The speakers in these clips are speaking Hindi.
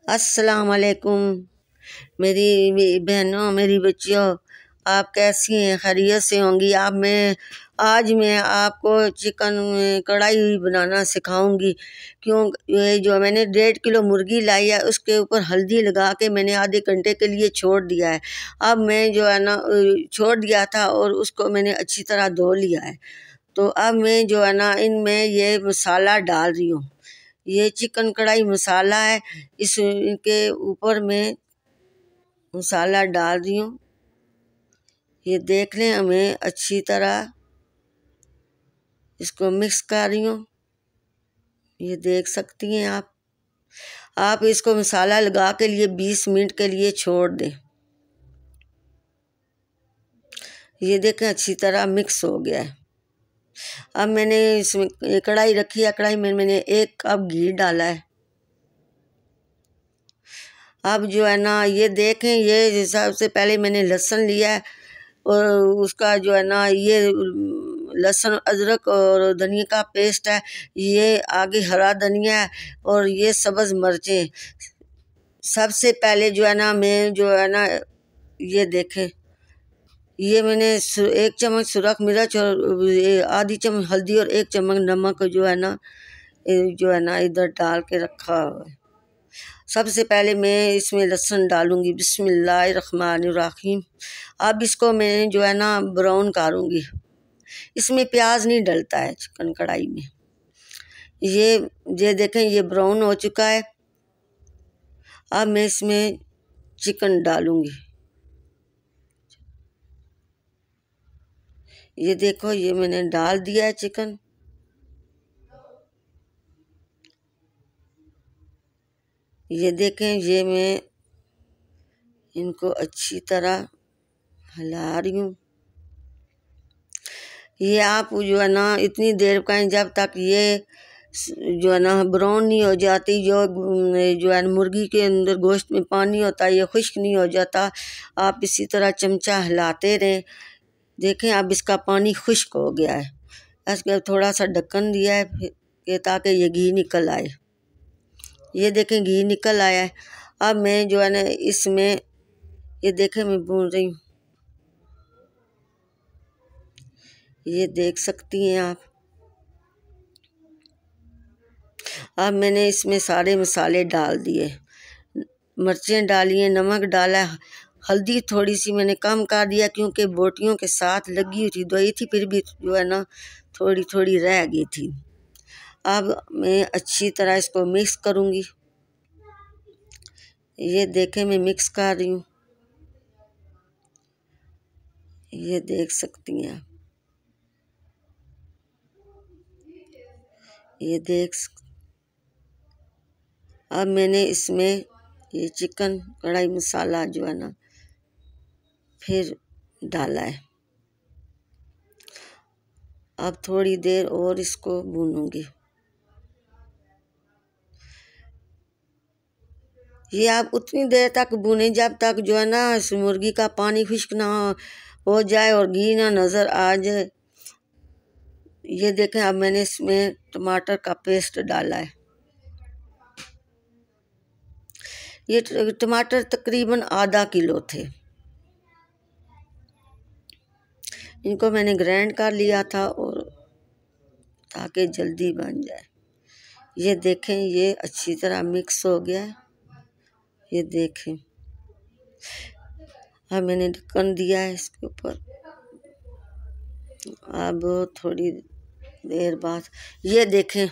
अस्सलाम वालेकुम मेरी बहनों, मेरी बच्चियों, आप कैसी हैं? खैरियत से होंगी। आज मैं आपको चिकन कढ़ाई बनाना सिखाऊंगी। क्यों? ये जो मैंने 1.5 किलो मुर्गी लाई है, उसके ऊपर हल्दी लगा के मैंने आधे घंटे के लिए छोड़ दिया है। अब मैं जो है ना छोड़ दिया था और उसको मैंने अच्छी तरह धो लिया है। तो अब मैं जो है ना इनमें ये मसाला डाल रही हूँ। ये चिकन कढ़ाई मसाला है। इनके ऊपर मैं मसाला डाल रही हूँ। ये देख लें, हमें अच्छी तरह इसको मिक्स कर रही हूँ। ये देख सकती हैं आप इसको मसाला लगा के लिए 20 मिनट के लिए छोड़ दें। ये देखें, अच्छी तरह मिक्स हो गया है। अब मैंने इसमें कढ़ाई रखी है। कढ़ाई में मैंने 1 कप घी डाला है। अब जो है ना ये देखें, ये सबसे पहले मैंने लहसुन लिया है और उसका जो है ना ये लहसुन अदरक और धनिया का पेस्ट है। ये आगे हरा धनिया है और ये सब्ज़ मिर्चें। सबसे पहले जो है ना मैं जो है ना ये देखें, ये मैंने 1 चम्मच सुरख मिर्च और आधी चम्मच हल्दी और 1 चम्मच नमक जो है ना इधर डाल के रखा हुआ है। सबसे पहले मैं इसमें लहसुन डालूंगी। बिस्मिल्लाहिर्रहमानिर्रहीम। अब इसको मैं जो है ना ब्राउन करूँगी। इसमें प्याज नहीं डलता है चिकन कढ़ाई में। ये देखें, ये ब्राउन हो चुका है। अब मैं इसमें चिकन डालूंगी। ये देखो, ये मैंने डाल दिया है चिकन। ये देखें, ये मैं इनको अच्छी तरह हिला रही हूँ। ये आप जो है ना इतनी देर पकाएं जब तक ये जो है ना ब्राउन नहीं हो जाती। जो है मुर्गी के अंदर गोश्त में पानी होता है, ये खुश्क नहीं हो जाता। आप इसी तरह चमचा हिलाते रहें। देखें, अब इसका पानी खुश्क हो गया है। इसके थोड़ा सा ढक्कन दिया है फिर ताकि ये घी निकल आए। ये देखें, घी निकल आया है। अब मैं जो है ना इसमें ये देखें, मैं भून रही हूँ। ये देख सकती हैं आप। अब मैंने इसमें सारे मसाले डाल दिए। मिर्चें डाली हैं, नमक डाला है, हल्दी थोड़ी सी मैंने कम कर दिया क्योंकि बोटियों के साथ लगी हुई थी, धोई थी, फिर भी जो है ना थोड़ी थोड़ी रह गई थी। अब मैं अच्छी तरह इसको मिक्स करूँगी। ये देखें, मैं मिक्स कर रही हूँ। ये देख सकती हैं आप। अब मैंने इसमें ये चिकन कढ़ाई मसाला जो है ना फिर डाला है। अब थोड़ी देर और इसको भूनूंगी। ये आप उतनी देर तक भूनें जब तक जो है ना इस मुर्गी का पानी खुश्क ना हो जाए और घी ना नज़र आ जाए। ये देखें, अब मैंने इसमें टमाटर का पेस्ट डाला है। ये टमाटर तकरीबन आधा किलो थे। इनको मैंने ग्राइंड कर लिया था और ताकि जल्दी बन जाए। ये देखें, ये अच्छी तरह मिक्स हो गया है। ये देखें, अब मैंने ढक्कन दिया है इसके ऊपर। अब थोड़ी देर बाद ये देखें,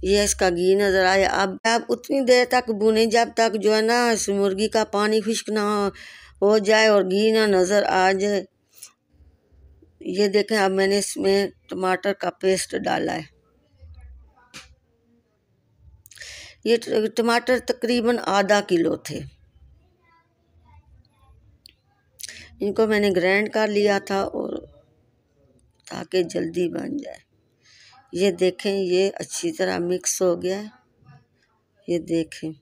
ये इसका घी नज़र आया। अब आप उतनी देर तक भूनें जब तक जो है ना इस मुर्गी का पानी खुश्क ना हो जाए और घी ना नज़र आ जाए। ये देखें, अब मैंने इसमें टमाटर का पेस्ट डाला है। ये टमाटर तकरीबन आधा किलो थे। इनको मैंने ग्राइंड कर लिया था और ताकि जल्दी बन जाए। ये देखें, ये अच्छी तरह मिक्स हो गया है। ये देखें,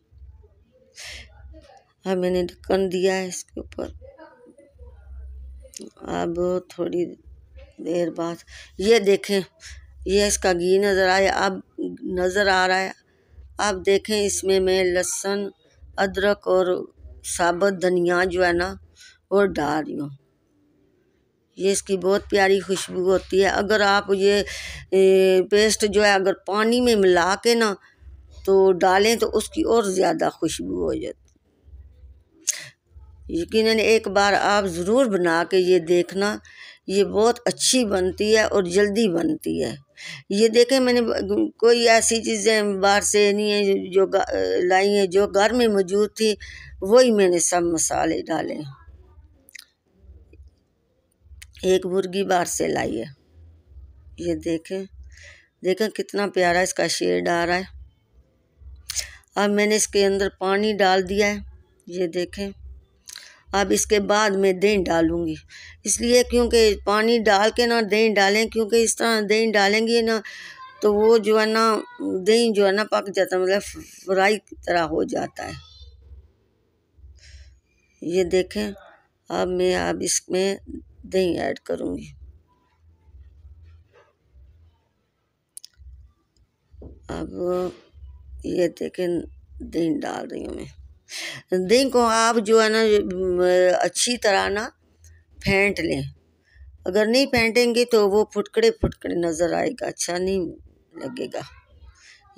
अब मैंने ढक्कन दिया है इसके ऊपर। अब थोड़ी देर बाद ये देखें, ये इसका घी नज़र आया, अब नज़र आ रहा है। अब देखें, इसमें मैं लहसुन अदरक और साबुत धनिया जो है ना वो डाल रही हूँ। ये इसकी बहुत प्यारी खुशबू होती है। अगर आप ये पेस्ट जो है अगर पानी में मिला के ना तो डालें तो उसकी और ज़्यादा खुशबू हो जाती। यकीनन एक बार आप ज़रूर बना के ये देखना, ये बहुत अच्छी बनती है और जल्दी बनती है। ये देखें मैंने कोई ऐसी चीज़ें बाहर से नहीं है जो लाई हैं, जो घर में मौजूद थी वही मैंने सब मसाले डाले। एक मुर्गी बाहर से लाई है, ये देखें देखें कितना प्यारा इसका शेड आ रहा है। अब मैंने इसके अंदर पानी डाल दिया है, ये देखें। अब इसके बाद मैं दही डालूंगी, इसलिए क्योंकि पानी डाल के ना दही डालें, क्योंकि इस तरह दही डालेंगे ना तो वो जो है ना दही जो है ना पक जाता है, मतलब फ्राई की तरह हो जाता है। ये देखें अब मैं अब इसमें दही ऐड करूंगी। अब ये देखें दही डाल रही हूँ मैं। दही को आप जो है ना अच्छी तरह ना फेंट लें। अगर नहीं फेंटेंगे तो वो फुटकड़े फुटकड़े नज़र आएगा, अच्छा नहीं लगेगा।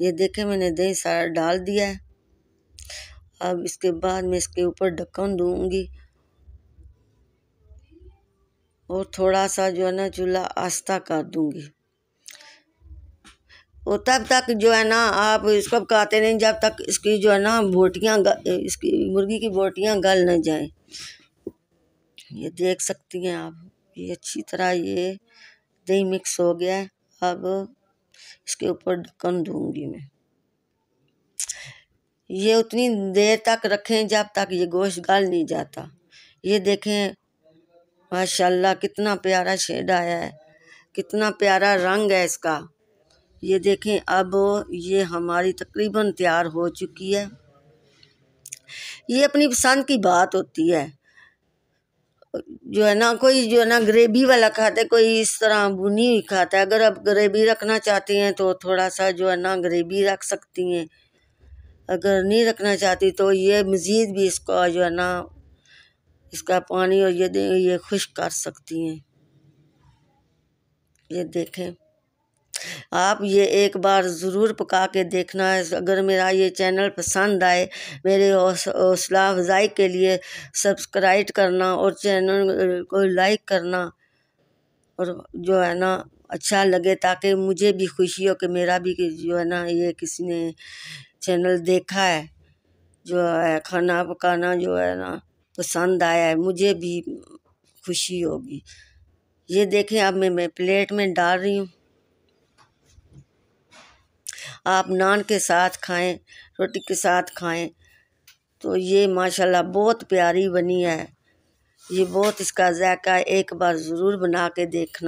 ये देखें मैंने दही सारा डाल दिया है। अब इसके बाद मैं इसके ऊपर ढक्कन दूंगी और थोड़ा सा जो है ना चूल्हा आस्था कर दूंगी। और तब तक जो है ना आप इसको पकाते नहीं जब तक इसकी जो है ना बोटियाँ इसकी मुर्गी की बोटियाँ गल न जाएं। ये देख सकती हैं आप, ये अच्छी तरह ये दही मिक्स हो गया है। अब इसके ऊपर ढक्कन दूंगी मैं। ये उतनी देर तक रखें जब तक ये गोश्त गल नहीं जाता। ये देखें माशाल्लाह कितना प्यारा शेड आया है, कितना प्यारा रंग है इसका। ये देखें अब ये हमारी तकरीबन तैयार हो चुकी है। ये अपनी पसंद की बात होती है, जो है ना कोई जो है ना ग्रेवी वाला खाता है, कोई इस तरह भुनी हुई खाता है। अगर आप ग्रेवी रखना चाहती हैं तो थोड़ा सा जो है ना ग्रेवी रख सकती हैं, अगर नहीं रखना चाहती तो ये मज़ीद भी इसका जो है ना इसका पानी और ये खुश्क कर सकती हैं। ये देखें आप ये एक बार ज़रूर पका के देखना है। अगर मेरा ये चैनल पसंद आए, मेरे हौसला अफजाई के लिए सब्सक्राइब करना और चैनल को लाइक करना, और जो है ना अच्छा लगे ताकि मुझे भी खुशी हो कि मेरा भी जो है ना ये किसी ने चैनल देखा है, जो है खाना पकाना जो है ना पसंद आया है, मुझे भी खुशी होगी। ये देखें अब मैं प्लेट में डाल रही हूँ। आप नान के साथ खाएं, रोटी के साथ खाएं तो ये माशाल्लाह बहुत प्यारी बनी है। ये बहुत इसका जायका एक बार ज़रूर बना के देखना।